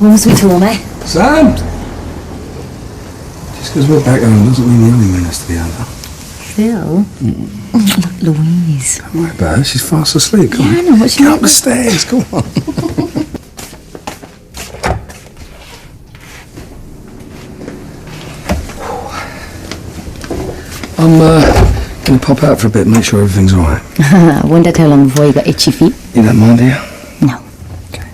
Home sweet home, eh? Sam! Just because we're back home doesn't mean the honeymoon has to be over. Phil? Look, Louise. Don't worry about her, she's fast asleep. Come on. I know, what's Get up the stairs, come on. I'm going to pop out for a bit and make sure everything's alright. I wondered how long before you got itchy feet. You don't mind, do you? No. Okay.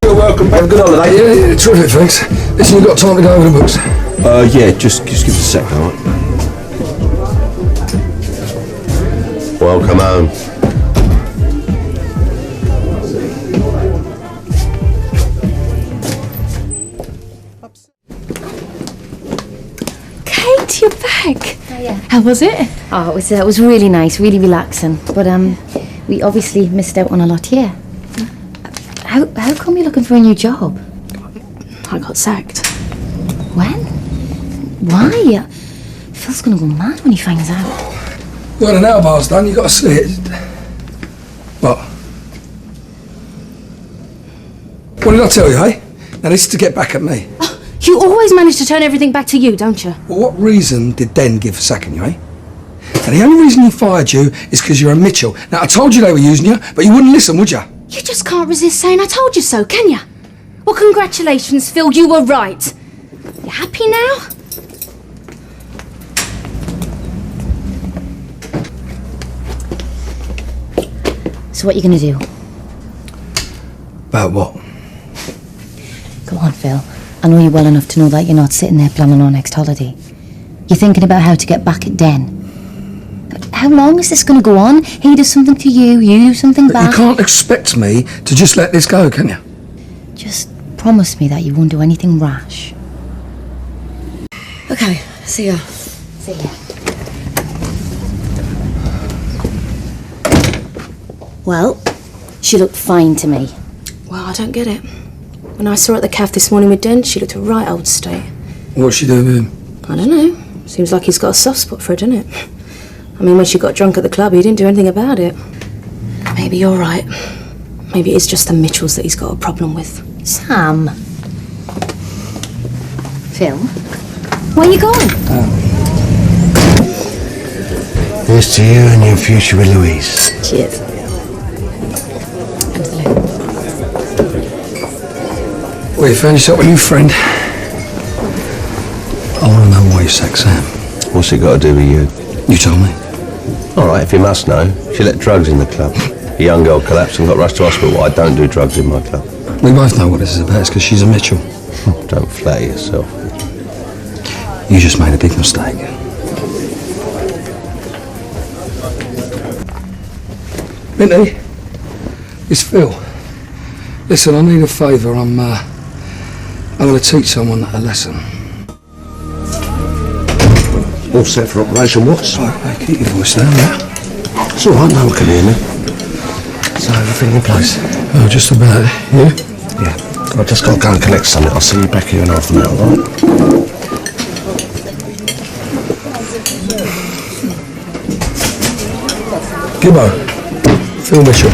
You're welcome. Have a good holiday. Yeah, terrific, thanks. Listen, you've got time to go over the books? Yeah, just give us a sec, alright? Welcome home. Kate, you're back. Oh, yeah. How was it? Oh, it was really nice, really relaxing. But we obviously missed out on a lot here. How come you're looking for a new job? I got sacked. When? Why? Phil's gonna go mad when he finds out. Well, the nail bar's done, you got to see it. What? What did I tell you, eh? Now this is to get back at me. Oh, you always manage to turn everything back to you, don't you? Well, what reason did Den give for sacking you, eh? And the only reason he fired you is because you're a Mitchell. Now, I told you they were using you, but you wouldn't listen, would you? You just can't resist saying I told you so, can you? Well, congratulations, Phil, you were right. You happy now? So what are you gonna do? About what? Go on, Phil. I know you well enough to know that you're not sitting there planning our next holiday. You're thinking about how to get back at Den. How long is this going to go on? He does something to you, you do something But back. you can't expect me to just let this go, can you? Just promise me that you won't do anything rash. Okay, see ya. See ya. Well, she looked fine to me. Well, I don't get it. When I saw her at the cafe this morning with Den, she looked a right old state. What's she doing with him? I don't know. Seems like he's got a soft spot for her, doesn't it? I mean, when she got drunk at the club, he didn't do anything about it. Maybe you're right. Maybe it's just the Mitchells that he's got a problem with. Sam. Phil, where are you going? Here's to you and your future with Louise. Cheers. And to the left. Well, you found yourself a new friend. I want to know why you sacked Sam. What's it got to do with you? You told me. All right, if you must know, she let drugs in the club. A young girl collapsed and got rushed to hospital. I don't do drugs in my club. We both know what this is about. It's because she's a Mitchell. Don't flatter yourself. You just made a big mistake. Minty, it's Phil. Listen, I need a favour. I'm going to teach someone a lesson. All set for Operation what? Sorry, mate, keep your voice down now. It's all right, no one can hear me. So everything in place? Oh, just about. Yeah? Yeah. I just got to go and collect something. I'll see you back here in half an hour, all right? Gibbo. Phil Mitchell.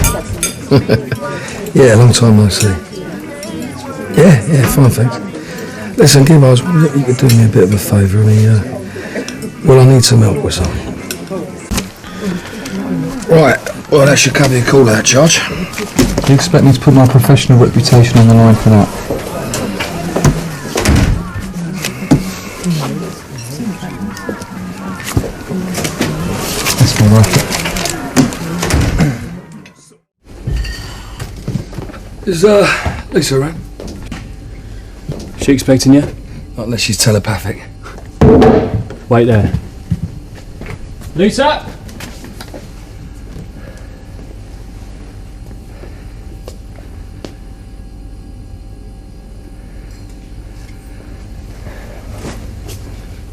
Yeah, long time no see. Yeah, fine, thanks. Listen, Gibbo, I was wondering if you could do me a bit of a favour. Well, I need some help with something. Right, well, that should cover your call-out charge. Do you expect me to put my professional reputation on the line for that? That's my racket. Is Lisa around? She expecting you? Not unless she's telepathic. Wait there. Lisa!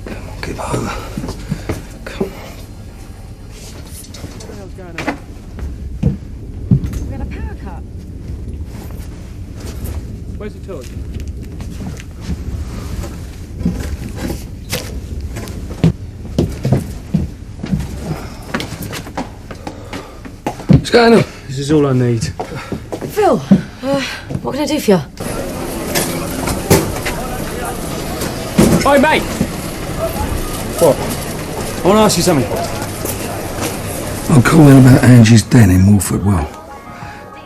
Come on, give over. Come on. What the hell's going on? We had a power cut. Where's the torch? going on? This is all I need. Phil, what can I do for you? Oi, mate! What? I want to ask you something. I'm calling about Angie's den in Wolford Well.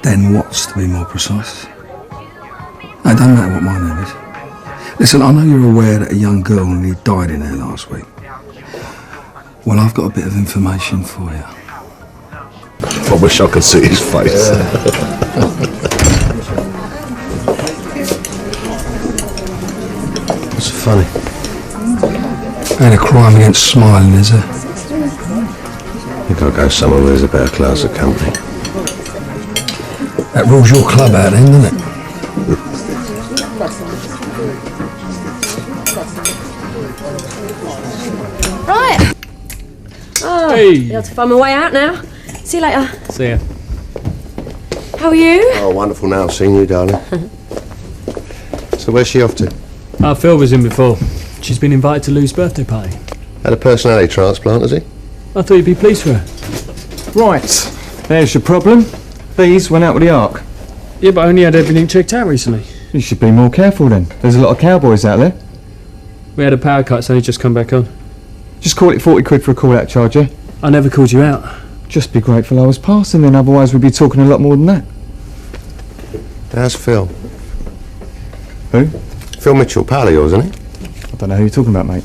Den Watts, to be more precise. It doesn't matter what my name is. Listen, I know you're aware that a young girl nearly died in there last week. Well, I've got a bit of information for you. I wish I could see his face. What's so funny? Ain't a crime against smiling, is there? I think I'll go somewhere where there's a better class of company. That rules your club out then, doesn't it? Right. Oh, Hey. be able to find my way out now. See you later. See ya. How are you? Oh, wonderful now seeing you, darling. So where's she off to? Phil was in before. She's been invited to Lou's birthday party. Had a personality transplant, has he? I thought you'd be pleased for her. Right, there's your problem. These went out with the ark. Yeah, but I only had everything checked out recently. You should be more careful then. There's a lot of cowboys out there. We had a power cut, it's only just come back on. Just call it 40 quid for a call-out charge, yeah? I never called you out. Just be grateful I was passing then, otherwise we'd be talking a lot more than that. How's Phil? Who? Phil Mitchell, pal of yours, isn't he? I don't know who you're talking about, mate.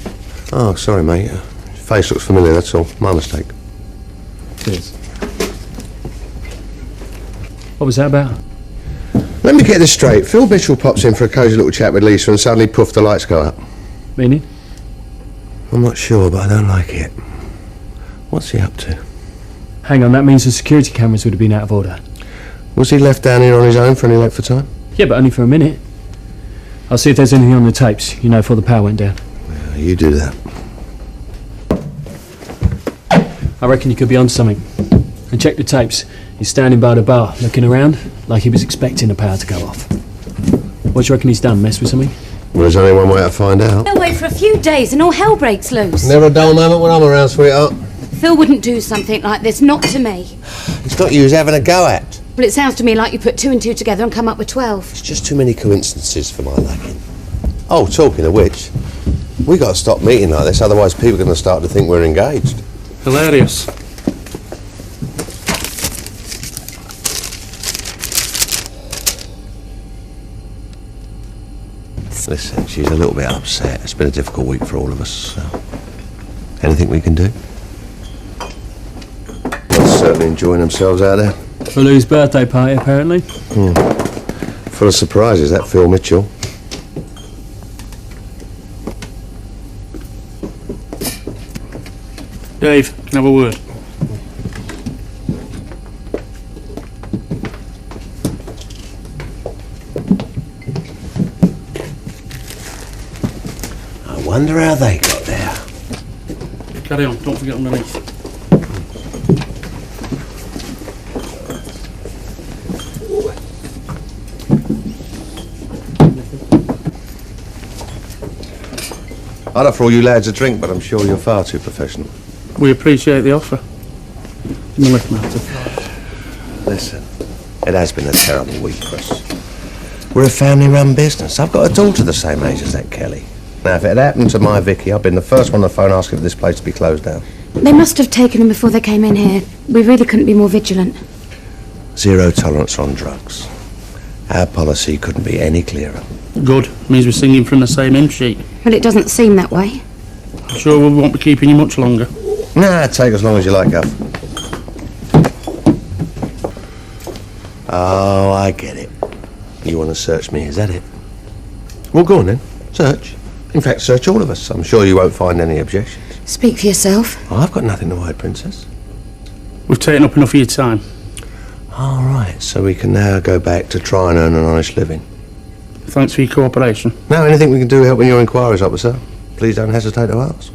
Oh, sorry, mate. Your face looks familiar, that's all. My mistake. Cheers. What was that about? Let me get this straight. Phil Mitchell pops in for a cosy little chat with Lisa and suddenly, poof, the lights go up. Meaning? I'm not sure, but I don't like it. What's he up to? Hang on, that means the security cameras would have been out of order. Was he left down here on his own for any length of time? Yeah, but only for a minute. I'll see if there's anything on the tapes, you know, before the power went down. Yeah, you do that. I reckon you could be on something. And check the tapes. He's standing by the bar, looking around, like he was expecting the power to go off. What do you reckon he's done? Messed with something? Well, there's only one way to find out. They'll wait for a few days and all hell breaks loose. Never a dull moment when I'm around, sweetheart. Phil wouldn't do something like this, not to me. It's not you he's having a go at. Well, it sounds to me like you put 2 and 2 together and come up with 12. It's just too many coincidences for my liking. Oh, talking of which, we got to stop meeting like this, otherwise people are going to start to think we're engaged. Hilarious. Listen, she's a little bit upset. It's been a difficult week for all of us. So. Anything we can do? They're certainly enjoying themselves out there. For Lou's birthday party, apparently. Full of surprises, that Phil Mitchell. Dave, can I have a word? I wonder how they got there. Carry on, don't forget underneath. I'd offer all you lads a drink, but I'm sure you're far too professional. We appreciate the offer. Give me a lift, Martin. Listen, it has been a terrible week for us. We're a family-run business. I've got a daughter the same age as that Kelly. Now, if it had happened to my Vicky, I've been the first one on the phone asking for this place to be closed down. They must have taken him before they came in here. We really couldn't be more vigilant. Zero tolerance on drugs. Our policy couldn't be any clearer. Good. Means we're singing from the same hymn sheet. Well, it doesn't seem that way. Sure we won't be keeping you much longer. Nah, take as long as you like, Guff. Oh, I get it. You want to search me, is that it? Well, go on then. Search. In fact, search all of us. I'm sure you won't find any objections. Speak for yourself. Oh, I've got nothing to hide, Princess. We've taken up enough of your time. All right, so we can now go back to try and earn an honest living. Thanks for your cooperation. Now, anything we can do helping your inquiries, officer, please don't hesitate to ask.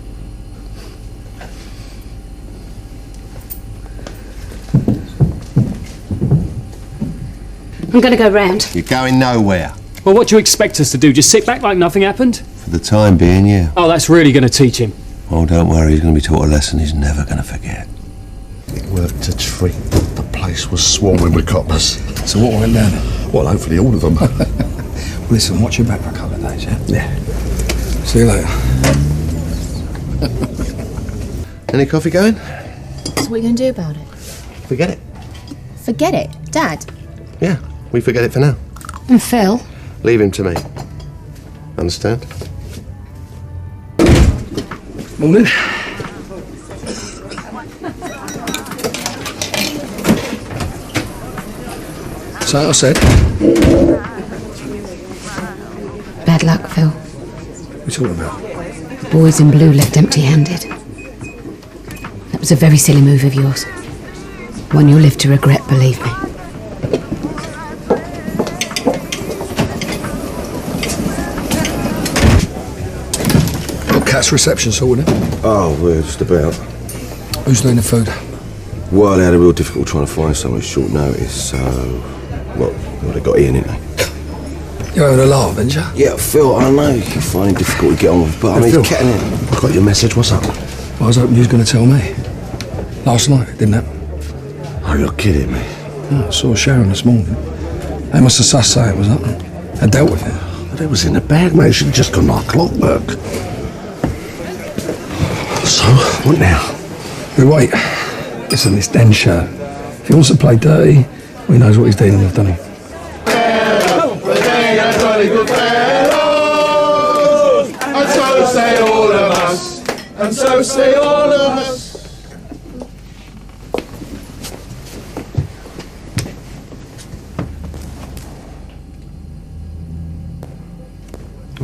I'm going to go round. You're going nowhere. Well, what do you expect us to do? Just sit back like nothing happened? For the time being, yeah. Oh, that's really going to teach him. Oh, don't worry, he's going to be taught a lesson he's never going to forget. nothing worth to treat. The place was swarming with coppers. So what went down? Well, hopefully all of them. Well, listen, watch your back for a couple of days, yeah? Yeah. See you later. Any coffee going? So what are you going to do about it? Forget it. Forget it, Dad. Yeah, we forget it for now. And Phil? Leave him to me. Understand? Morning. So I said. Bad luck, Phil. What are you talking about? The boys in blue left empty-handed. That was a very silly move of yours. One you'll live to regret, believe me. Got Cat's reception sorted, eh? Oh, we're just about. Who's doing the food? Well, they had a real difficult trying to find someone with short notice, so... Well, they got Ian, didn't they? You're having a laugh, didn't you? Yeah, Phil, I know you find it difficult to get on with, but I mean, Phil. it's getting in. I got your message, what's up? Well, I was hoping you was going to tell me. Last night, didn't it? Oh, you're kidding me. Oh, I saw Sharon this morning. They must have sussed say it was up. I dealt with it. But it was in the bag, mate. She'd just gone like clockwork. So, what now? We wait. Listen, this Den show. If he wants to play dirty, well, he knows what he's dealing with, doesn't he? And so say all of us. And so say all of us.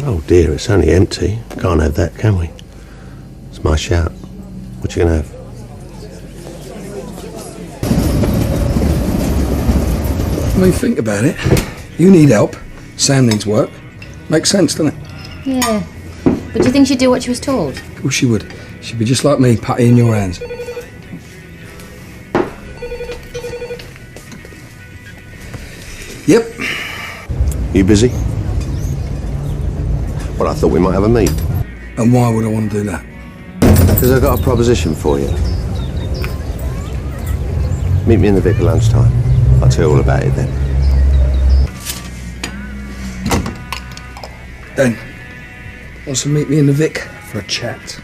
Oh dear, it's only empty. Can't have that, can we? It's my shout. What you gonna have? I mean, think about it. You need help. Sam needs work. Makes sense, doesn't it? Yeah. But do you think she'd do what she was told? Of course she would. She'd be just like me, putty in your hands. Yep. You busy? Well, I thought we might have a meet. And why would I want to do that? Because I've got a proposition for you. Meet me in the Vic at lunchtime. I'll tell you all about it then. Den wants to meet me in the Vic for a chat.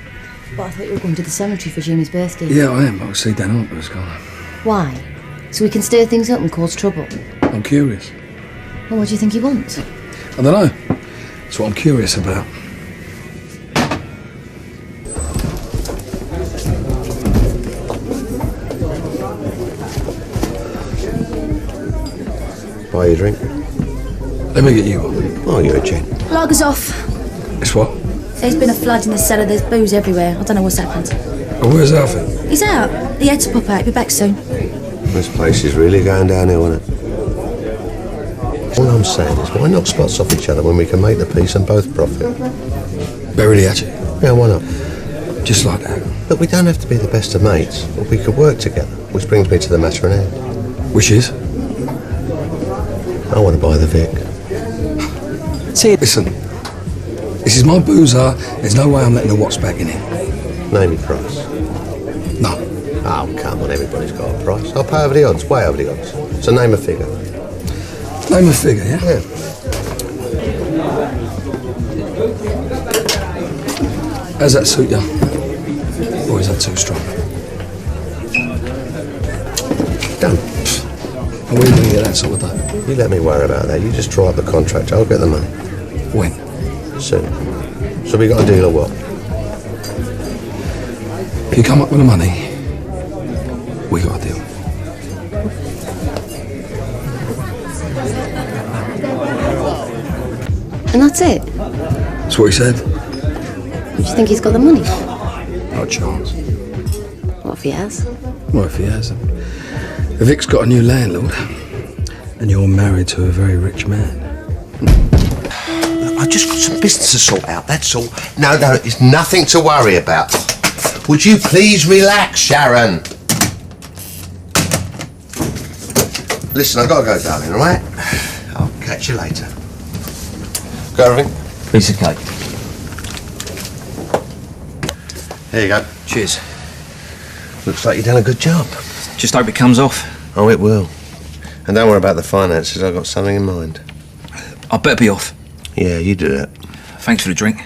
But I thought you were going to the cemetery for Jamie's birthday. Yeah, I am. I'll see Dan Harper's gone. Why? So we can stir things up and cause trouble? I'm curious. Well, what do you think he wants? I don't know. That's what I'm curious about. Buy you a drink? Let me get you one. Oh, you're a gent. Lager's off. It's what? There's been a flood in the cellar. There's booze everywhere. I don't know what's happened. Oh, where's Alfie? He's out. He had to pop out. He'll be back soon. This place is really going downhill, isn't it? All I'm saying is, why knock spots off each other when we can make the peace and both profit? Bury the hatchet. Yeah, why not? Just like that. Look, we don't have to be the best of mates, but we could work together, which brings me to the matter in hand. Which is? I want to buy the Vic. See, listen. This is my boozer. There's no way I'm letting the Watts back in it. Name your price. No. Oh, come on, everybody's got a price. I'll pay over the odds, way over the odds. So name a figure. Name a figure, yeah? Yeah. How's that suit you? Or is that too strong? Done. And where are you going to get that sort of dough? You let me worry about that. You just draw up the contract. I'll get the money. When? Soon. So we got a deal or what? If you come up with the money, we got a deal. And that's it? That's what he said. Do you think he's got the money? Not a chance. What if he has? Well, if he hasn't. Vic's got a new landlord. And you're married to a very rich man. I've just got some business to sort out, that's all. No, it's nothing to worry about. Would you please relax, Sharon? Listen, I've got to go, darling, all right? I'll catch you later. Go, Irving. Piece of cake. Here you go. Cheers. Looks like you've done a good job. It's Just hope it comes off. Oh, it will. And don't worry about the finances, I've got something in mind. I better be off. Yeah, you do that. Thanks for the drink.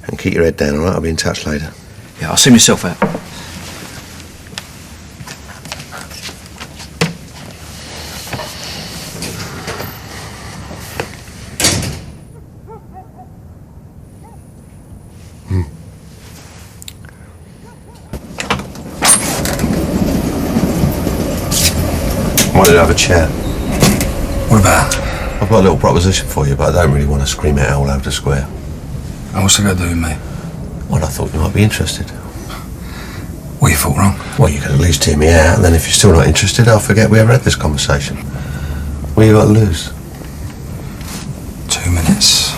And keep your head down, all right? I'll be in touch later. Yeah, I'll see myself out. Wanted to have a chat. What about? I've got a little proposition for you, but I don't really want to scream it all over the square. And what's it got to do with me? Well, I thought you might be interested. What you thought wrong? Well, you can at least hear me out, and then if you're still not interested, I'll forget we ever had this conversation. What you got to lose? 2 minutes.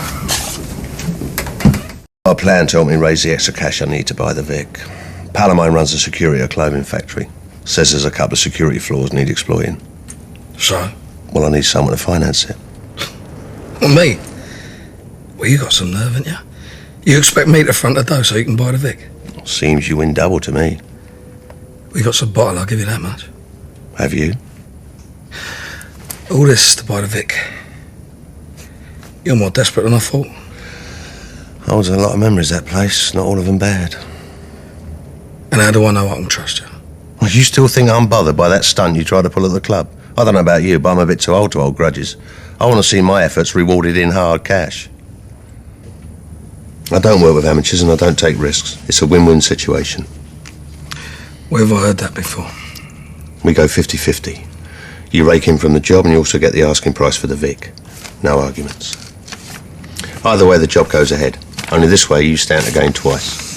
Our plan to help me raise the extra cash I need to buy the Vic. Pal of mine runs a security clothing factory. Says there's a couple of security flaws need exploiting. So? Well, I need someone to finance it. Well, me? Well, you got some nerve, haven't you? You expect me to front the dough so you can buy the Vic? Seems you win double to me. We got some bottle, I'll give you that much. Have you? All this to buy the Vic. You're more desperate than I thought. Holds a lot of memories, that place. Not all of them bad. And how do I know I can trust you? Well, you still think I'm bothered by that stunt you tried to pull at the club? I don't know about you, but I'm a bit too old to hold grudges. I want to see my efforts rewarded in hard cash. I don't work with amateurs and I don't take risks. It's a win-win situation. Where have I heard that before? We go 50-50. You rake in from the job and you also get the asking price for the Vic. No arguments. Either way, the job goes ahead. Only this way you stand to gain twice.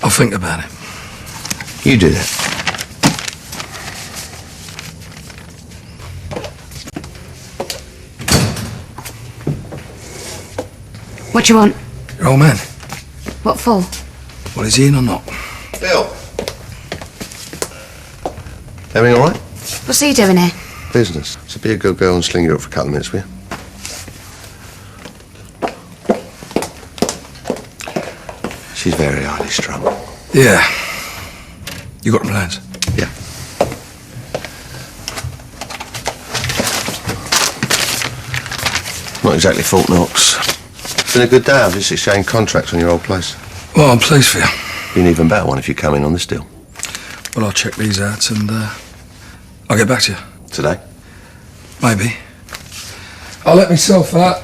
I'll think about it. You do that. What you want? Your old man. What for? Well, is he in or not? Bill! Everything all right? What's he doing here? Business. So be a good girl and sling you up for a couple of minutes, will you? She's very highly strung. Yeah. You got plans? Yeah. Not exactly Fort Knox. It's been a good day. I've just exchanged contracts on your old place. Well, I'm pleased for you. Be an even better one if you come in on this deal. Well, I'll check these out and I'll get back to you. Today? Maybe. I'll let myself out.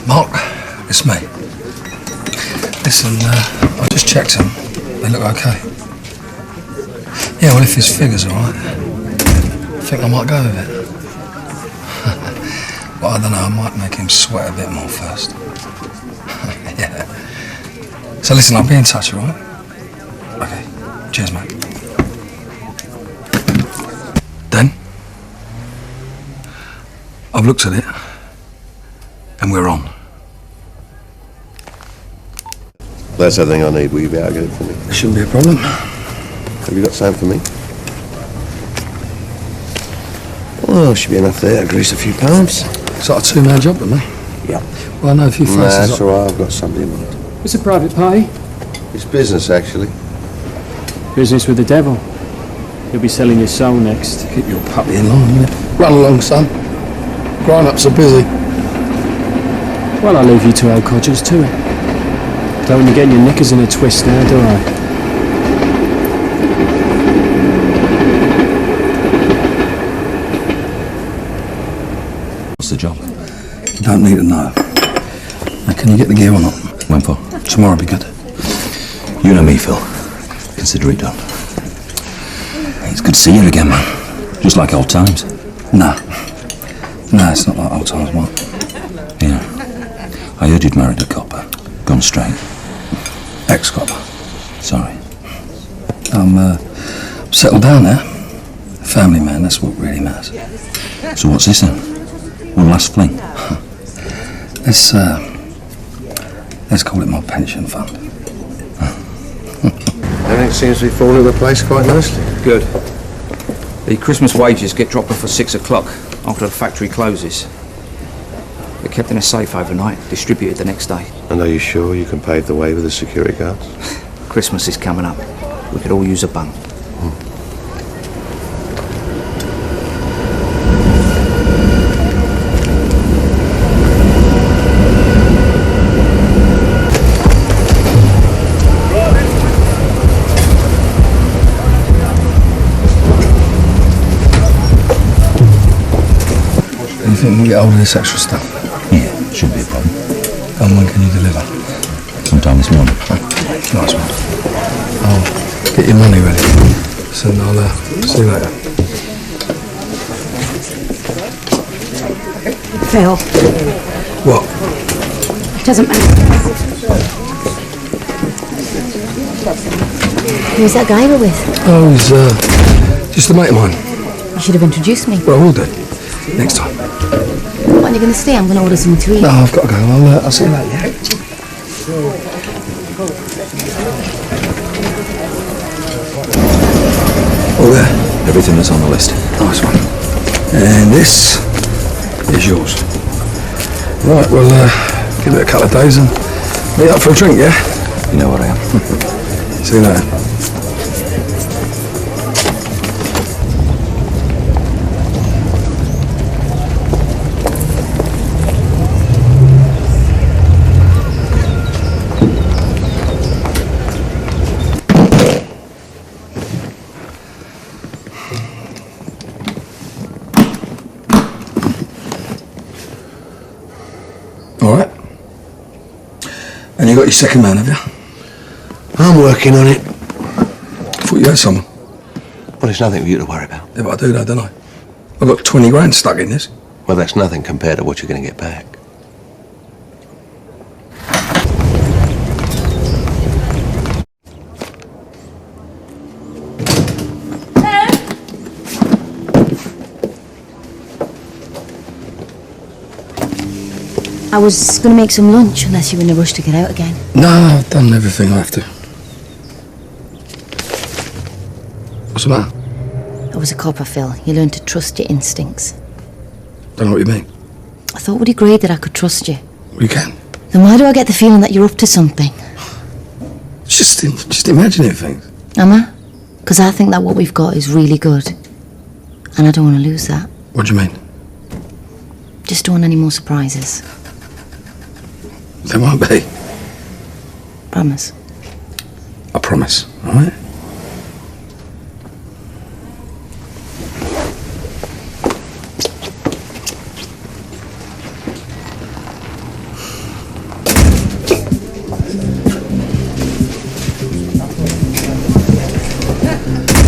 Mark, it's me. Listen, I just checked them. They look okay. Yeah, well, if his figure's all right, I think I might go with it. Well, I don't know, I might make him sweat a bit more first. Yeah. So listen, I'll be in touch, all right? Okay. Cheers, mate. Den? I've looked at it, and we're on. That's everything I need. Will you be able to get it for me? It shouldn't be a problem. Have you got something for me? Well, should be enough there to grease a few palms. It's like a two-man job with me. Yeah. Well, I know a few faces. Nah, that's all right. I've got somebody in mind. It's a private party. It's business, actually. Business with the devil. You'll be selling your soul next. Keep your puppy in line, will you? Run along, son. Grown-ups are busy. Well, I'll leave you two old codgers to it. Don't want you getting your knickers in a twist now, do I? What's the job? You don't need to know. Now, can you get the gear or not? When for? Tomorrow will be good. You know me, Phil. Consider it done. It's good to see you again, man. Just like old times. No. No, it's not like old times, Mark. Yeah. I heard you'd married a copper. Gone straight. Ex-copper. Sorry. I'm settled down now. Family man, that's what really matters. So what's this then? One last fling? Let's call it my pension fund. Everything seems to be falling into place quite nicely. Good. The Christmas wages get dropped off at 6 o'clock after the factory closes. They're kept in a safe overnight, distributed the next day. And are you sure you can pave the way with the security guards? Christmas is coming up. We could all use a bun. Do you think we'll get hold of this extra stuff? Yeah, shouldn't be a problem. And when can you deliver? Sometime this morning. Nice one. I'll get your money ready. So I'll see you later. Phil, What? it doesn't matter. Who's that guy we're with? Oh, he's just a mate of mine. You should have introduced me. Well, we'll do. Next time. When are you going to stay? I'm going to order something to eat. No, I've got to go. I'll see you later, yeah? Oh, there. Everything that's on the list. Nice one. And this is yours. Right, well, give it a couple of days and meet up for a drink, yeah? You know what I am. See you later. All right. And you got your second man, have you? I'm working on it. I thought you had someone. Well, it's nothing for you to worry about. Yeah, but I do though, don't I? I've got 20 grand stuck in this. Well, that's nothing compared to what you're going to get back. I was going to make some lunch unless you were in a rush to get out again. No, I've done everything I have to. What's the matter? I was a copper, Phil. You learn to trust your instincts. Don't know what you mean. I thought we'd agreed that I could trust you. You can. Then why do I get the feeling that you're up to something? Just imagining things. Am I? Because I think that what we've got is really good. And I don't want to lose that. What do you mean? Just don't want any more surprises. There won't be. Promise. I promise, all right?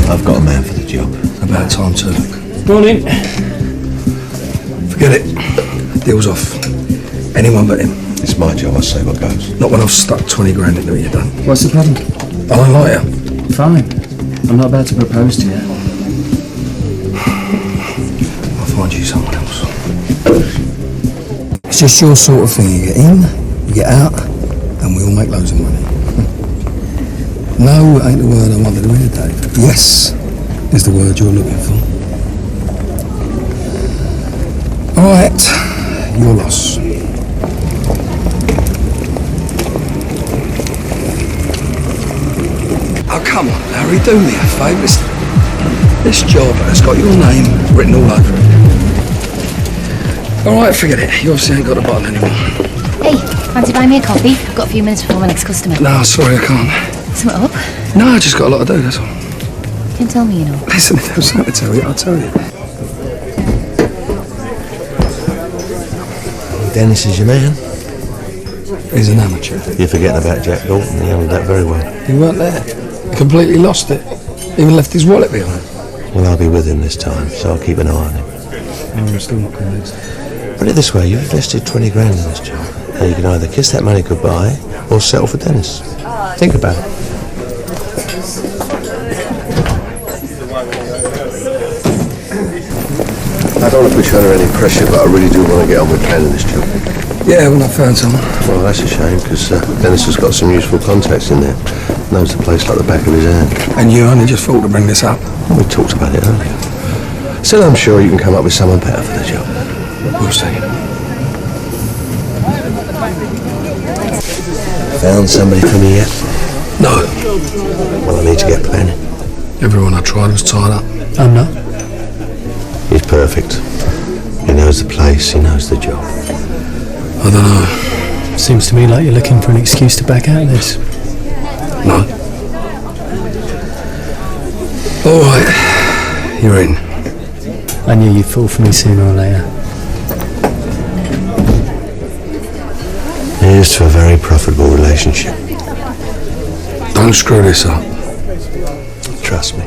I've got a man for the job. About time too. Morning. Forget it. Deal's off. Anyone but him. It's my job, I say what goes. Not when I've stuck 20 grand into it, you done. What's the problem? I don't like you. Fine. I'm not about to propose to you. I'll find you someone else. It's just your sort of thing. You get in, you get out, and we all make loads of money. No ain't the word I wanted to hear, Dave. Yes is the word you're looking for. All right, your loss. Oh, come on, Larry, do me a favour. This job has got your name written all over it. All right, forget it. You obviously ain't got a button anymore. Hey, fancy buying me a coffee? I've got a few minutes before my next customer. No, sorry, I can't. Something up? No, I just got a lot to do, that's all. You can tell me, you know. Listen, if there was something to tell you, I'll tell you. Dennis is your man. He's an amateur. You're forgetting about Jack Dalton. He handled that very well. He weren't there. Completely lost it. Even left his wallet behind. Well, I'll be with him this time, so I'll keep an eye on him. I'm still not convinced. Put it this way, you've invested 20 grand in this job. Now you can either kiss that money goodbye or settle for Dennis. Think about it. I don't want to put you under any pressure, but I really do want to get on with planning this job. Yeah, when I found someone. Well, that's a shame, because Dennis has got some useful contacts in there. Knows the place like the back of his hand. And you only just thought to bring this up? We talked about it earlier. Still, I'm sure you can come up with someone better for the job. We'll see. Found somebody for me yet? No. Well, I need to get planning. Everyone I tried was tied up. I'm not. He's perfect. He knows the place, he knows the job. I don't know. Seems to me like you're looking for an excuse to back out of this. No. All right. You're in. I knew you'd fall for me sooner or later. Here's to a very profitable relationship. Don't screw this up. Trust me.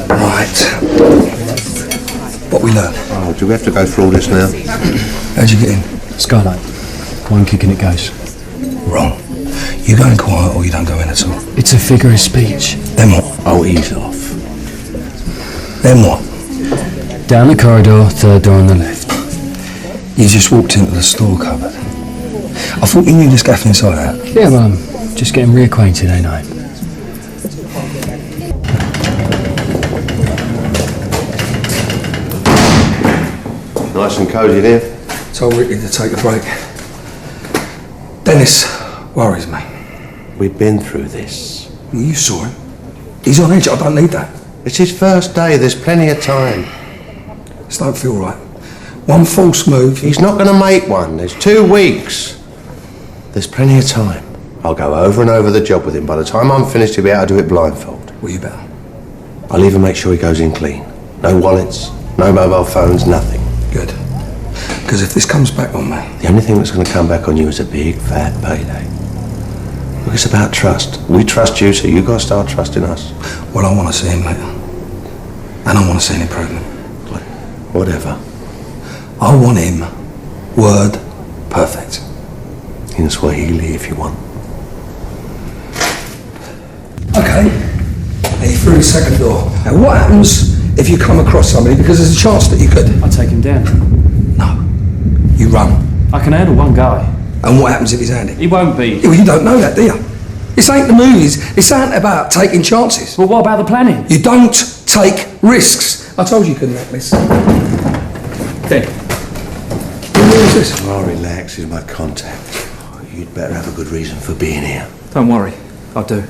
Right. What we learn? Oh, do we have to go through all this now? How'd you get in? Skylight. One kick and it goes. Wrong. You go in quiet or you don't go in at all. It's a figure of speech. Then what? Oh, ease off. Then what? Down the corridor, third door on the left. You just walked into the store cupboard. I thought you knew this gaff inside out. Yeah, well, I'm just getting reacquainted, ain't I? Nice and cosy there. Told Ricky to take a break. Dennis worries me. We've been through this. Well, you saw him. He's on edge. I don't need that. It's his first day. There's plenty of time. This don't feel right. One false move. He's not going to make one. There's 2 weeks. There's plenty of time. I'll go over and over the job with him. By the time I'm finished, he'll be able to do it blindfold. Well, you better. I'll even make sure he goes in clean. No wallets, no mobile phones, nothing. Good. Because if this comes back on me... The only thing that's going to come back on you is a big, fat payday. Look, it's about trust. We trust you, so you've got to start trusting us. Well, I want to see him later. And I want to see an improvement. Whatever. I want him, word, perfect. In Swahili, if you want. Okay. Hey, through the second door. Now, what happens if you come across somebody? Because there's a chance that you could... I'll take him down. No. You run. I can handle one guy. And what happens if he's handy? He won't be. Yeah, well, you don't know that, do you? This ain't the movies. This ain't about taking chances. Well, what about the planning? You don't take risks. I told you couldn't act this. There. What is this? Oh, relax. He's my contact. You'd better have a good reason for being here. Don't worry, I'll do.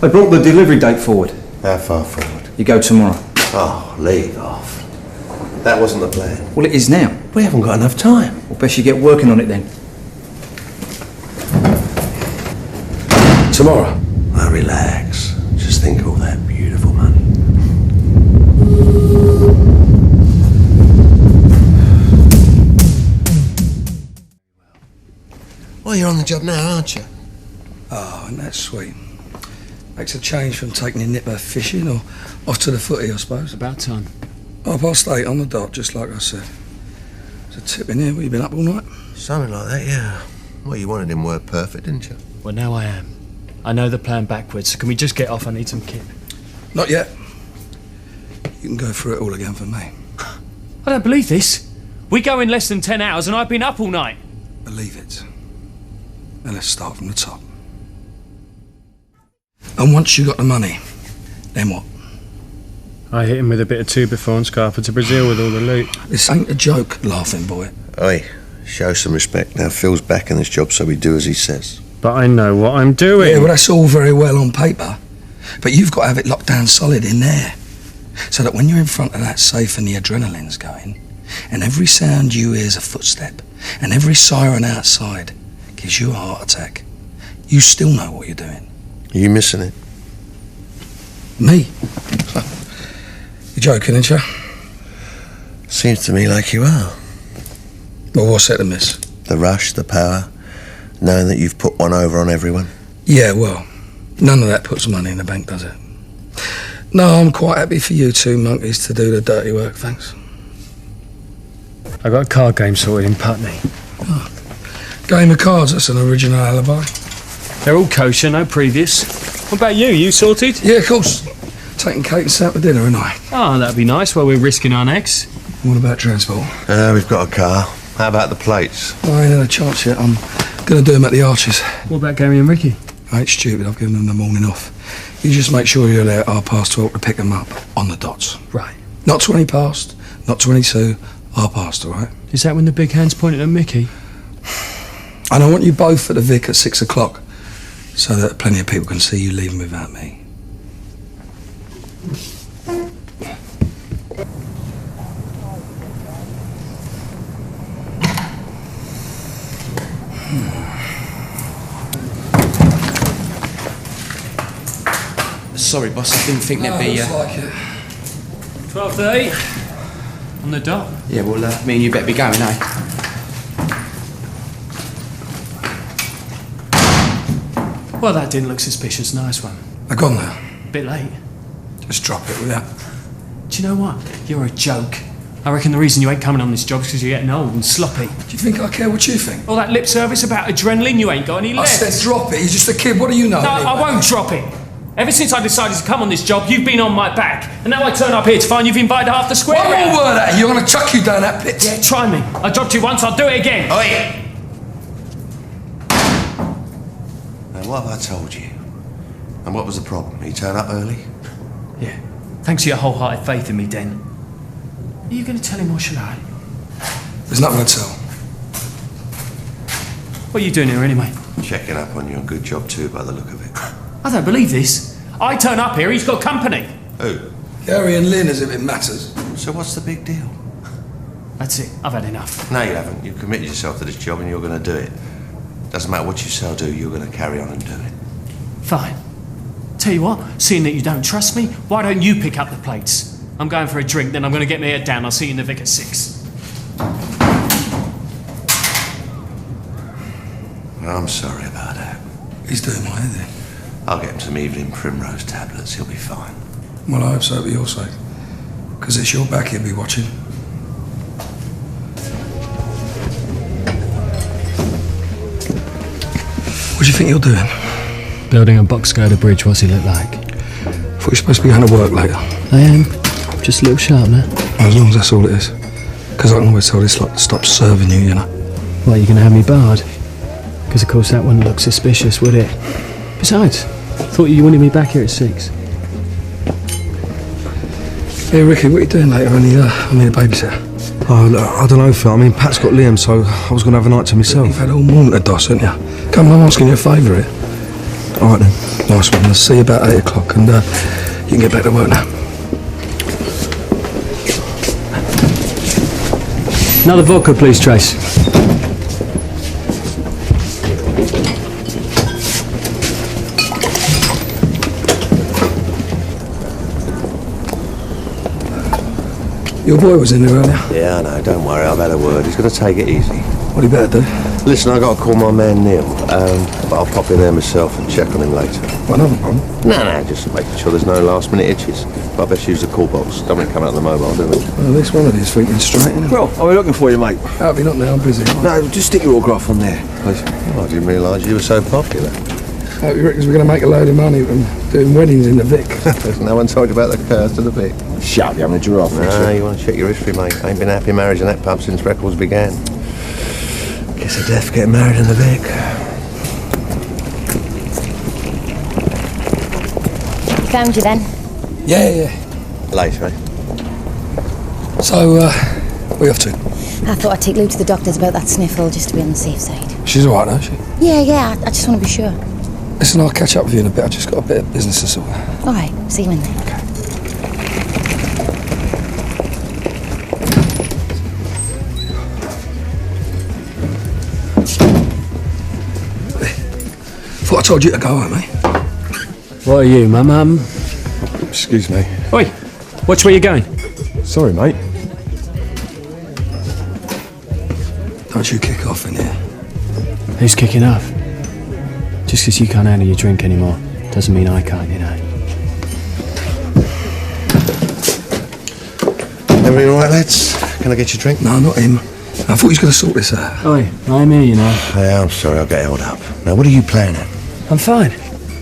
They brought the delivery date forward. How far forward? You go tomorrow. Oh, leave off. That wasn't the plan. Well, it is now. We haven't got enough time. Well, best you get working on it then. Tomorrow. Now relax. Just think of all that beautiful money. Well, you're on the job now, aren't you? Oh, and that's sweet. Makes a change from taking your nipper fishing or off to the footy, I suppose. About time. 8:30 on the dot, just like I said. There's a tip in here. Well, you been up all night? Something like that, yeah. Well, you wanted him word perfect, didn't you? Well, now I am. I know the plan backwards, so can we just get off? I need some kit. Not yet. You can go through it all again for me. I don't believe this. We go in less than 10 hours and I've been up all night. Believe it. And let's start from the top. And once you got the money, then what? I hit him with a bit of 2 before and Scarper to Brazil with all the loot. This ain't a joke, laughing boy. Oi, show some respect. Now, Phil's back in this job, so we do as he says. But I know what I'm doing. Yeah, well, that's all very well on paper. But you've got to have it locked down solid in there. So that when you're in front of that safe and the adrenaline's going, and every sound you hear is a footstep, and every siren outside gives you a heart attack, you still know what you're doing. Are you missing it? Me? You're joking, ain't you? Seems to me like you are. Well, what's that to miss? The rush, the power, knowing that you've put one over on everyone. Yeah, well, none of that puts money in the bank, does it? No, I'm quite happy for you two monkeys to do the dirty work, thanks. I got a card game sorted in Putney. Oh. Game of cards, that's an original alibi. They're all kosher, no previous. What about you? You sorted? Yeah, of course. Taking Kate and Sam for dinner, ain't I? Oh, that'd be nice while we're risking our necks. What about transport? We've got a car. How about the plates? I ain't had a chance yet. I'm Gonna do them at the Arches. What about Gary and Ricky? I ain't stupid, I've given them the morning off. You just make sure you're there at 12:30 to pick them up on the dots. Right. Not 20 past, not 22, 12:30, all right? Is that when the big hand's pointed at Mickey? And I want you both at the Vic at 6 o'clock, so that plenty of people can see you leaving without me. Sorry, boss, I didn't think there'd be... like it. 12:30. On the dot. Yeah, well, me and you better be going, eh? Well, that didn't look suspicious. Nice one. They're gone now. Bit late. Just drop it without. Do you know what? You're a joke. I reckon the reason you ain't coming on this job is because you're getting old and sloppy. Do you think I care what you think? All that lip service about adrenaline, you ain't got any left. I said drop it, you're just a kid, what do you know? No, anyway? I won't drop it. Ever since I decided to come on this job, you've been on my back. And now I turn up here to find you've invited half the square. One more word at you, I'm going to chuck you down that pit. Yeah, try me. I dropped you once, I'll do it again. Oh, yeah. Now, what have I told you? And what was the problem? You turn up early? Yeah. Thanks for your wholehearted faith in me, Den. Are you going to tell him or shall I? There's nothing to tell. What are you doing here anyway? Checking up on you, a good job too, by the look of it. I don't believe this. I turn up here, he's got company. Who? Gary and Lynn, as if it matters. So what's the big deal? That's it. I've had enough. No, you haven't. You've committed yourself to this job and you're going to do it. Doesn't matter what you say or do, you're going to carry on and do it. Fine. Tell you what, seeing that you don't trust me, why don't you pick up the plates? I'm going for a drink, then I'm going to get my head down. I'll see you in the Vic at 6. I'm sorry about that. He's doing my head in. I'll get him some evening primrose tablets. He'll be fine. Well, I hope so for your sake. Because it's your back he'll be watching. What do you think you're doing? Building a box girder bridge, what's he look like? Thought you're supposed to be going to work later. I am. Just a little sharp now. As long as that's all it is. Because I can always tell this lot to stop serving you, you know. What, you going to have me barred? Because of course that wouldn't look suspicious, would it? Besides, thought you wanted me back here at 6. Hey Ricky, what are you doing later? I need a babysitter. Oh, look, I don't know, Phil. I mean, Pat's got Liam, so I was going to have a night to myself. You've had all morning to doss, haven't you? Come on, I'm asking you a favour here. All right, then. Nice one. I'll see you about 8 o'clock and you can get back to work now. Another vodka, please, Trace. Your boy was in there earlier. Yeah, I know. Don't worry. I've had a word. He's going to take it easy. What he better do? Listen, I got to call my man Neil. But I'll pop in there myself and check on him later. What, another problem? No, just making sure there's no last-minute itches. But I best use the call box. Don't want to come out of the mobile, do we? Well, at least one of these thinking straight, innit? Well, I'll be looking for you, mate. I'll be not now, I'm busy. No, just stick your autograph on there, please. Oh, I didn't realise you were so popular. Hope you reckons we're going to make a load of money from doing weddings in the Vic. No one told you about the curse of the Vic. Shut up, you having a giraffe. No, you want to check your history, mate. Ain't been a happy marriage in that pub since records began. Kiss of death getting married in the Vic. Found you then? Yeah. Later, eh? So, where are you off to? I thought I'd take Lou to the doctors about that sniffle just to be on the safe side. She's alright now, is she? Yeah, I just want to be sure. Listen, I'll catch up with you in a bit. I've just got a bit of business to sort. Alright, see you in there. Okay. Thought I told you to go home, eh? What are you, my mum? Excuse me. Oi, watch where you're going. Sorry, mate. Don't you kick off in here. Who's kicking off? Just because you can't handle your drink anymore doesn't mean I can't, you know. Everything all right, lads? Can I get you a drink? No, not him. I thought he was going to sort this out. Oi, I'm here, you know. Yeah, I'm sorry, I'll get held up. Now, what are you playing at? I'm fine.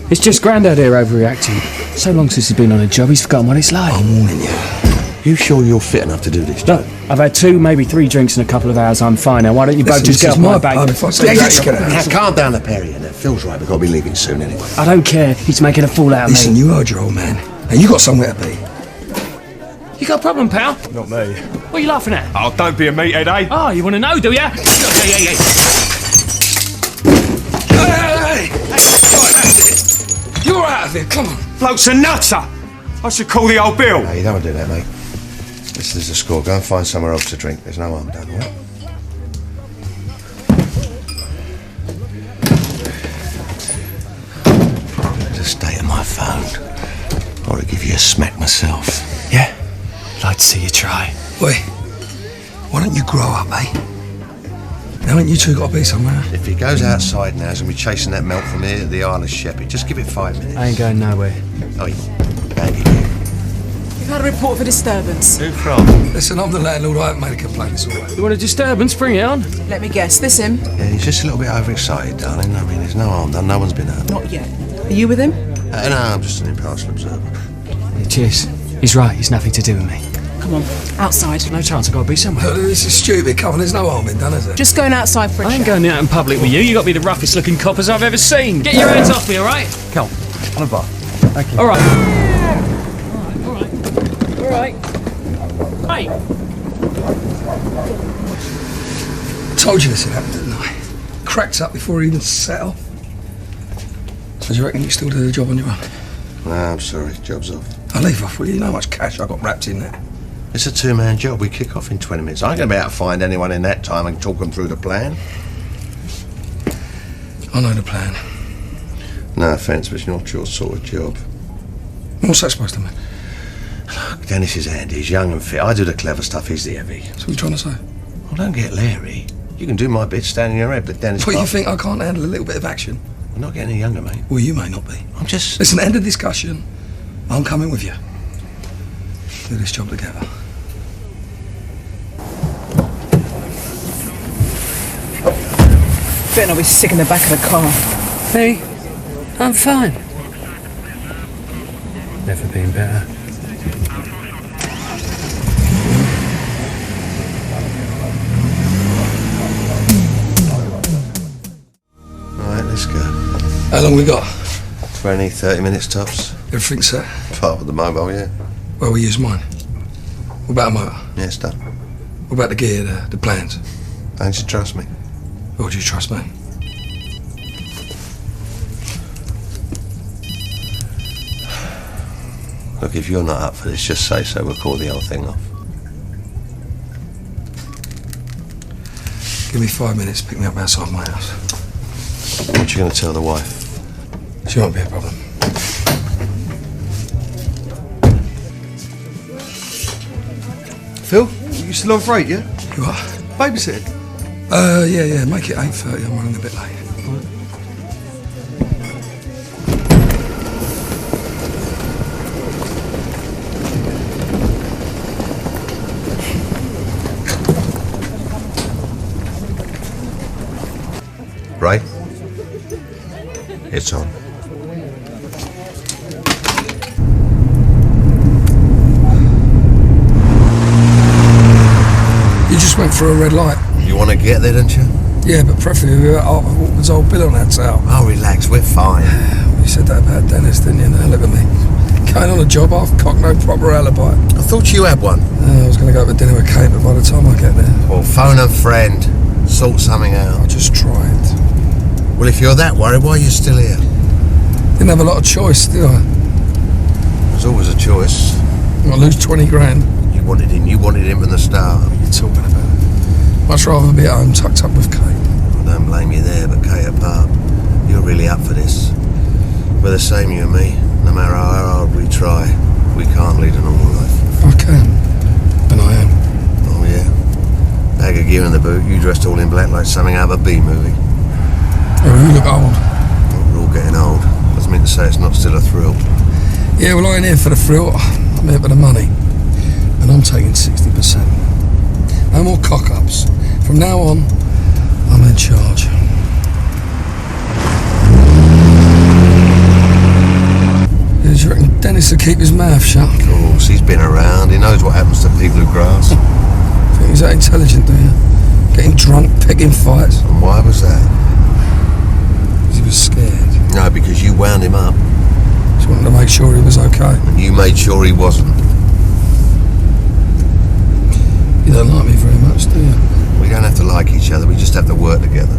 It's just Grandad here overreacting. So long since he's been on a job, he's forgotten what it's like. I'm warning you. You sure you're fit enough to do this, Joe? Look, I've had 2, maybe 3 drinks in a couple of hours. I'm fine now. Why don't you both just get off my back? Now, calm down the pair of you. Now, Phil's right. We've got to be leaving soon anyway. I don't care. He's making a fool out of me. Listen, you heard your old man. Now, you got somewhere to be. You got a problem, pal? Not me. What are you laughing at? Oh, don't be a meathead, eh? Oh, you want to know, do ya? Hey! Right, that's it. You're out of here. Come on. Bloke's a nutter. I should call the old Bill. No, you don't want to do that, mate. This is the score. Go and find somewhere else to drink. There's no harm done, all right? The state of my phone. I ought to give you a smack myself. Yeah? Like to see you try. Wait. Why don't you grow up, eh? Now, ain't you two got to be somewhere? If he goes outside now, he's going to be chasing that milk from here to the Isle of Sheppey. Just give it 5 minutes. I ain't going nowhere. Oh, thank you. You've had a report for disturbance. Who from? Listen, I'm the landlord. I haven't made a complaint. It's all right. You want a disturbance? Bring it on. Let me guess, this him? Yeah, he's just a little bit overexcited, darling. I mean, there's no harm done. No one's been hurt. Not yet. Are you with him? No, I'm just an impartial observer. Yeah, cheers. He's right. He's nothing to do with me. Come on, outside. No chance. I've got to be somewhere. Look, this is stupid. Come on, there's no harm in done, is there? Just going outside for a I ain't chat. going out in public with you. You got to be the roughest looking coppers I've ever seen. Get your hands off me, all right? Come on a bar. Thank you. All right. All right. Hey. Told you this would happen, didn't I? Cracked up before he even set off. So do you reckon you still do the job on your own? No, I'm sorry. Job's off. I'll leave off with you. You know how much cash I got wrapped in there. It's a 2-man job. We kick off in 20 minutes. I ain't going to be able to find anyone in that time and talk them through the plan. I know the plan. No offence, but it's not your sort of job. What's that supposed to mean? Look, Dennis is handy. He's young and fit. I do the clever stuff. He's the heavy. So what are you trying to say? Well, don't get leery. You can do my bit standing your head, but Dennis... What, you think I can't handle a little bit of action? We're not getting any younger, mate. Well, you may not be. I'm just... Listen, end of discussion. I'm coming with you. Do this job together. Better not be sick in the back of the car. Me? I'm fine. Never been better. Alright, let's go. How long we got? 20, 30 minutes tops. Everything's set? Apart with the mobile, yeah. Well, we use mine. What about a motor? Yeah, it's done. What about the gear, the plans? Don't you trust me? Or do you trust me? Look, if you're not up for this, just say so. We'll call the whole thing off. Give me 5 minutes, pick me up outside my house. What you going to tell the wife? She won't be a problem. Phil, you still on freight, yeah? You are? Babysitting? Yeah, make it 8:30. I'm running a bit late. Right? It's on. You just went through a red light. You want to get there, don't you? Yeah, but preferably with Altman's old Bill on that tail. Oh, relax, we're fine. You said that about Dennis, didn't you? Now look at me. Going on a job, half cock, no proper alibi. I thought you had one. I was going to go for dinner with Kate, but by the time I get there... Well, phone a friend. Sort something out. I just tried. Well, if you're that worried, why are you still here? Didn't have a lot of choice, did I? There's always a choice. I lose 20 grand. You wanted him from the start. What are you talking about? Much rather be at home tucked up with Kate. I don't blame you there, but Kate apart, you're really up for this. We're the same, you and me. No matter how hard we try, we can't lead a normal life. I can. And I am. Oh, yeah. Bag of gear in the boot, you dressed all in black like something out of a B movie. Oh, you look old. Well, we're all getting old. Doesn't mean to say it's not still a thrill. Yeah, well, I ain't here for the thrill. I'm here for the money. And I'm taking 60%. No more cock-ups. From now on, I'm in charge. Do you reckon Dennis to keep his mouth shut. Of course, he's been around. He knows what happens to people who grass. Think he's that intelligent, do you? Getting drunk, picking fights. And why was that? Because he was scared. No, because you wound him up. Just wanted to make sure he was okay. And you made sure he wasn't. You don't like me very much, do you? We don't have to like each other, we just have to work together.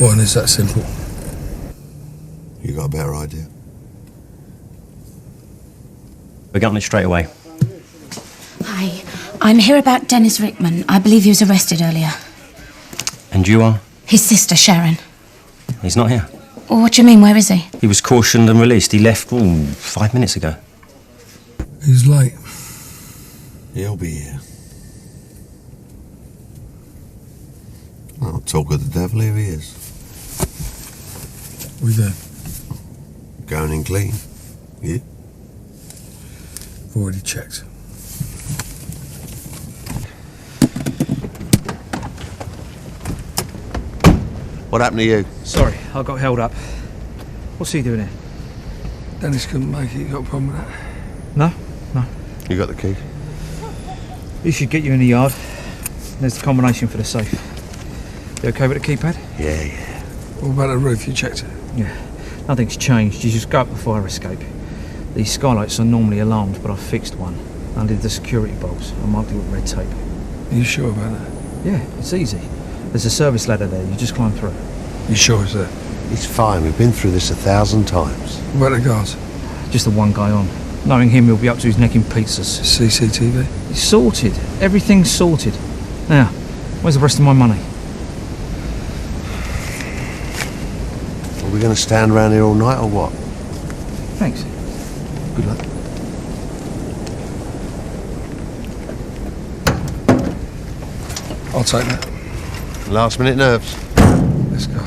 Well, and it's that simple. You got a better idea? We're getting it straight away. Hi, I'm here about Dennis Rickman. I believe he was arrested earlier. And you are? His sister, Sharon. He's not here. What do you mean, where is he? He was cautioned and released. He left 5 minutes ago. He's late. He'll be here. I'll talk with the devil, here he is. We there? Going in clean. You? I've already checked. What happened to you? Sorry, I got held up. What's he doing here? Dennis couldn't make it. You got a problem with that? No, no. You got the key? He should get you in the yard. There's the combination for the safe. You okay with the keypad? Yeah. What about the roof? You checked it? Yeah. Nothing's changed. You just go up the fire escape. These skylights are normally alarmed, but I fixed one. Undid the security bolts. I marked it with red tape. Are you sure about that? Yeah, it's easy. There's a service ladder there. You just climb through. You sure it's there? It's fine. We've been through this 1,000 times. What about the guards? Just the one guy on. Knowing him, he'll be up to his neck in pizzas. CCTV? It's sorted. Everything's sorted. Now, where's the rest of my money? Are we going to stand around here all night or what? Thanks. Good luck. I'll take that. Last minute nerves. Let's go.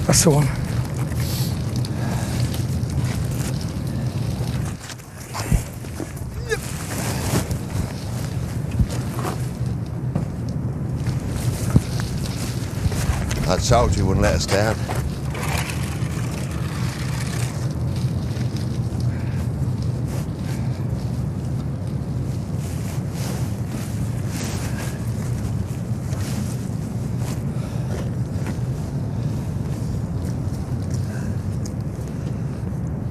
That's the one. I told you wouldn't let us down.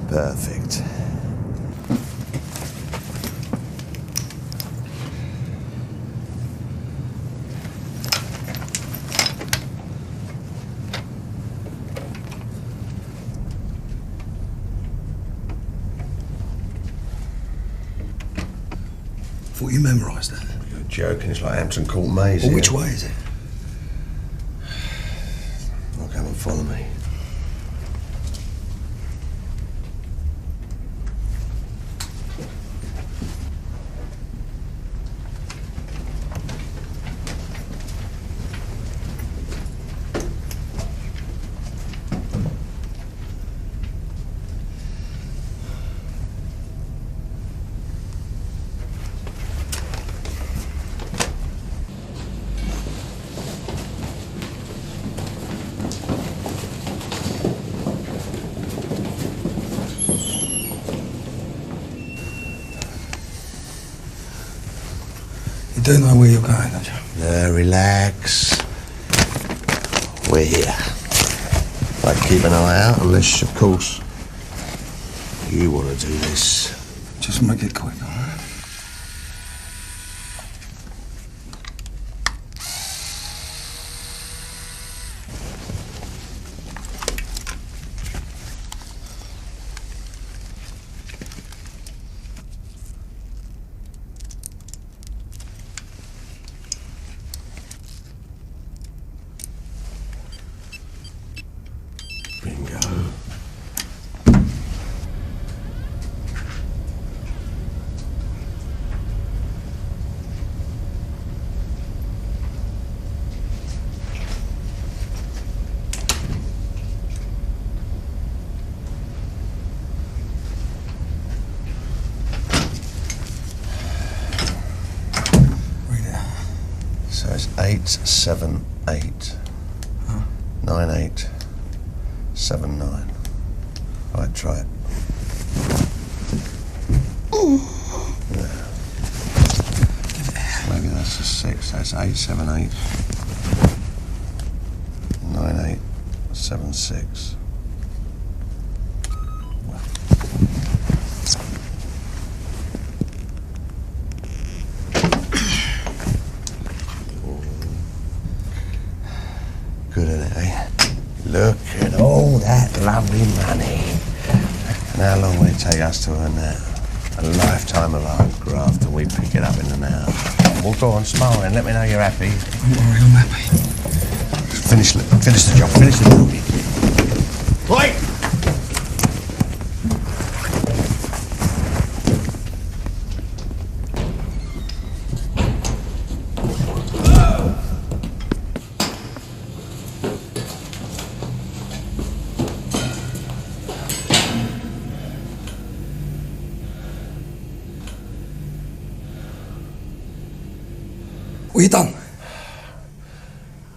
Perfect. Thought you memorised that. You're joking. It's like Hampton Court Maze. Well, here. which way is it? follow me. You do know where you're going, don't you? Relax. We're here. Like, keep an eye out, unless, of course, you want to do this. Just make it quick, all right? Bingo. So it's 878 9879. Right, try it. Yeah. Maybe that's a 6. That's 878 9876. Good at it, eh? Look at all that lovely money. And how long will it take us to earn that? A lifetime of hard graft, and we pick it up in an hour. Well, go on, smile then. Let me know you're happy. Don't worry, I'm happy. Finish the job. Finish the job. Right! What you done?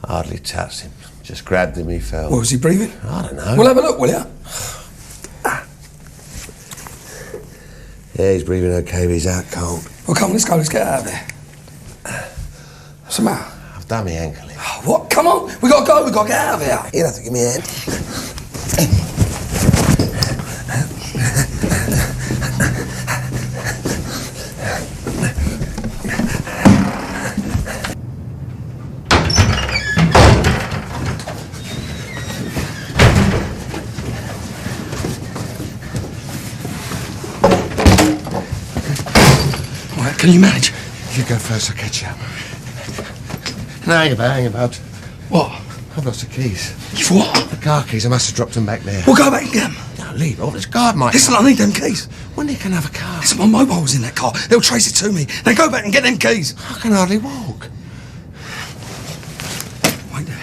Hardly touched him. Just grabbed him, he fell. What, was he breathing? I don't know. We'll have a look, will ya? Yeah, he's breathing okay, but he's out cold. Well, come on, let's go. Let's get out of there. What's the matter? I've done my ankle in. What? Come on. We gotta go. We gotta get out of here. You'll have to give me a hand. Can you manage? You go first, I'll catch you up. No, hang about. What? I've lost the keys. You've what? The car keys, I must have dropped them back there. We'll go back and get them. No, leave off, this guard might... Listen, I need them keys. When they can have a car? Listen, my mobile was in that car. They'll trace it to me. They go back and get them keys. I can hardly walk. Wait there.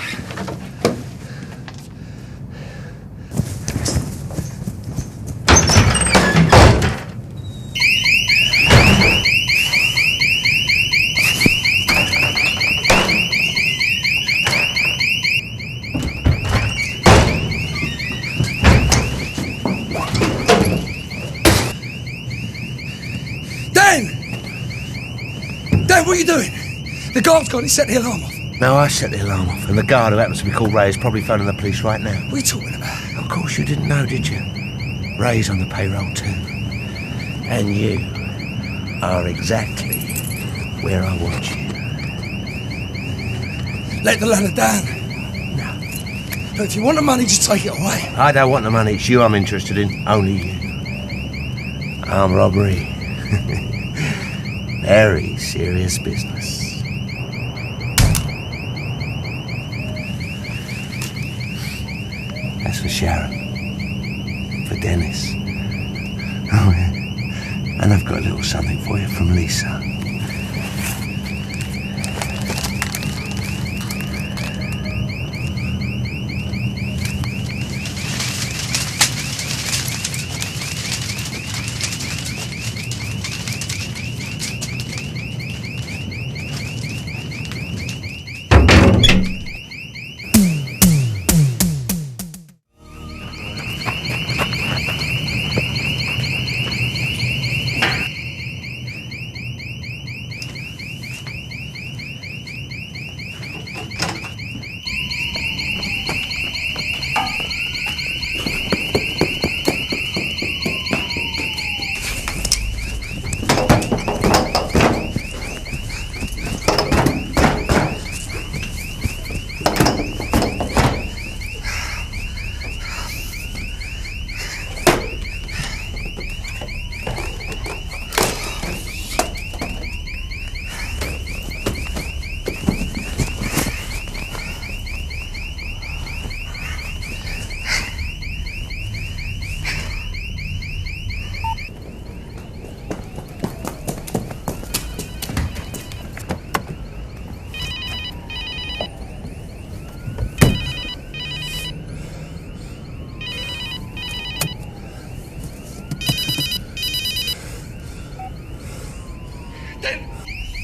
Dan, what are you doing? The guard's got it. Set the alarm off. No, I set the alarm off, and the guard who happens to be called Ray is probably phoning the police right now. What are you talking about? Of course you didn't know, did you? Ray's on the payroll too. And you are exactly where I want you. Let the ladder down. No. Look, if you want the money, just take it away. I don't want the money. It's you I'm interested in. Only you. Armed robbery. Very serious business. That's for Sharon. For Dennis. Oh, yeah. And I've got a little something for you from Lisa.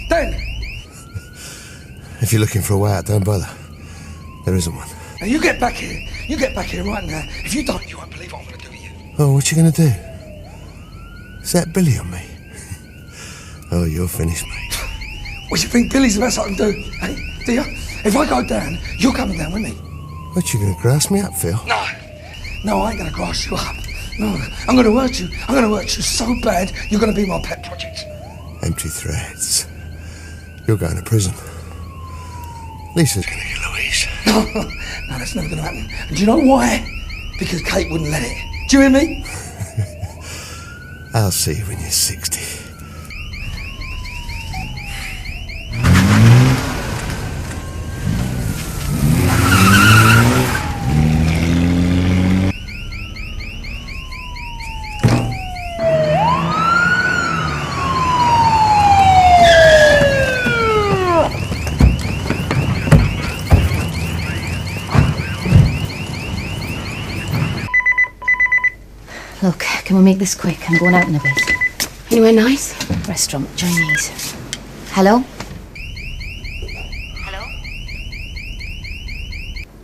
Den! If you're looking for a way out, don't bother. There isn't one. Now you get back here. You get back here right now. If you don't, you won't believe what I'm going to do to you. Oh, what you gonna do? Is that Billy on me? Oh, you're finished, mate. What, you think Billy's the best I can do? Hey, do you? If I go down, you're coming down with me. What, you gonna grass me up, Phil? No, I ain't going to grass you up. No, I'm going to hurt you. I'm going to hurt you so bad, you're going to be my pet project. Empty threats. You're going to prison. Lisa's gonna get Louise. No, that's never going to happen. And do you know why? Because Kate wouldn't let it. Do you hear me? I'll see you when you're 60. Look, can we make this quick? I'm going out in a bit. Anywhere nice? Restaurant, Chinese. Hello?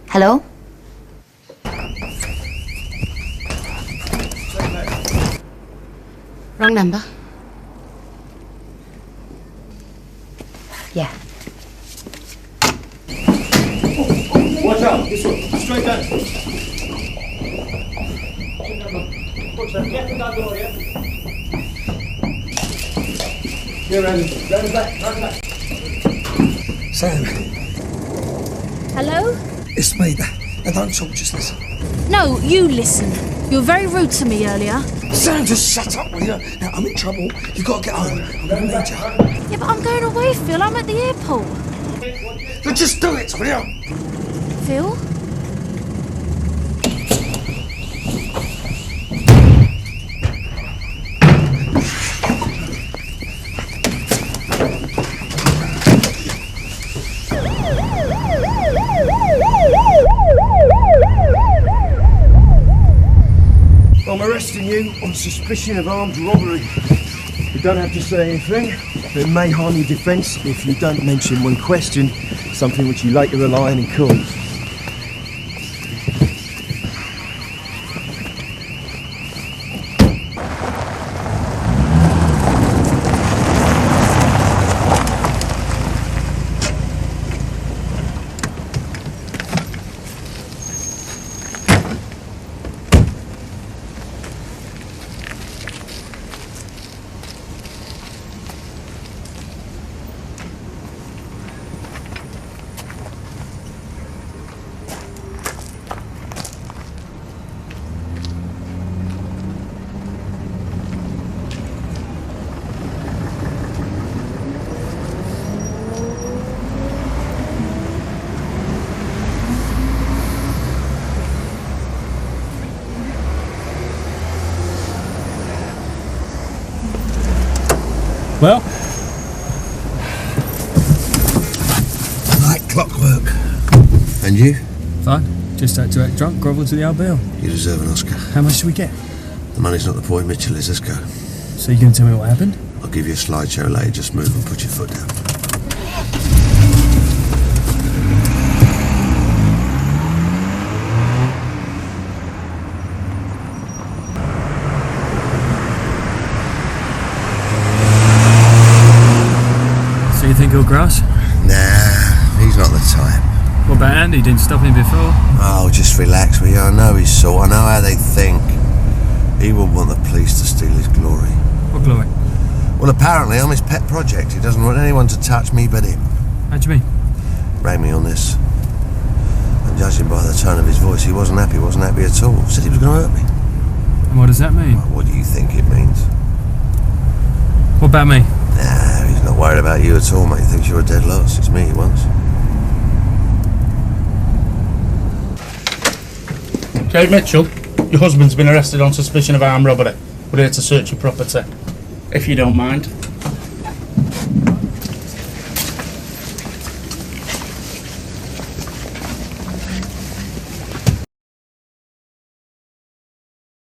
Hello? Wrong number. Yeah. Watch out, this one, straight down. Get to that door, yeah? Here, Randy. Round the back, round the back. Sam, Hello? it's me. Now don't talk, just listen. No, you listen. You were very rude to me earlier. Sam, just shut up, will you? Now, I'm in trouble. You've got to get home. I'm going to need you. Yeah, but I'm going away, Phil. I'm at the airport. So just do it, will you? Phil? I'm arresting you on suspicion of armed robbery. You don't have to say anything, but it may harm your defence if you don't mention when questioned something which you later rely on in court. Well? Like clockwork. And you? Fine. Just had to act drunk, grovel to the old bill. You deserve an Oscar. How much do we get? The money's not the point, Mitchell is. Let's go. So you going to tell me what happened? I'll give you a slideshow later. Just move and put your foot down. So you think he'll grass? Nah, he's not the type. What about Andy? Didn't stop him before? Oh, just relax, will you? I know his sort. I know how they think. He wouldn't want the police to steal his glory. What glory? Well, apparently I'm his pet project. He doesn't want anyone to touch me but him. How do you mean? Rang me on this. And judging by the tone of his voice, he wasn't happy at all. Said he was going to hurt me. And what does that mean? Well, what do you think it means? What about me? Nah, he's not worried about you at all, mate. He thinks you're a dead loss. It's me he wants. Kate Mitchell, your husband's been arrested on suspicion of armed robbery. We're here to search your property. If you don't mind.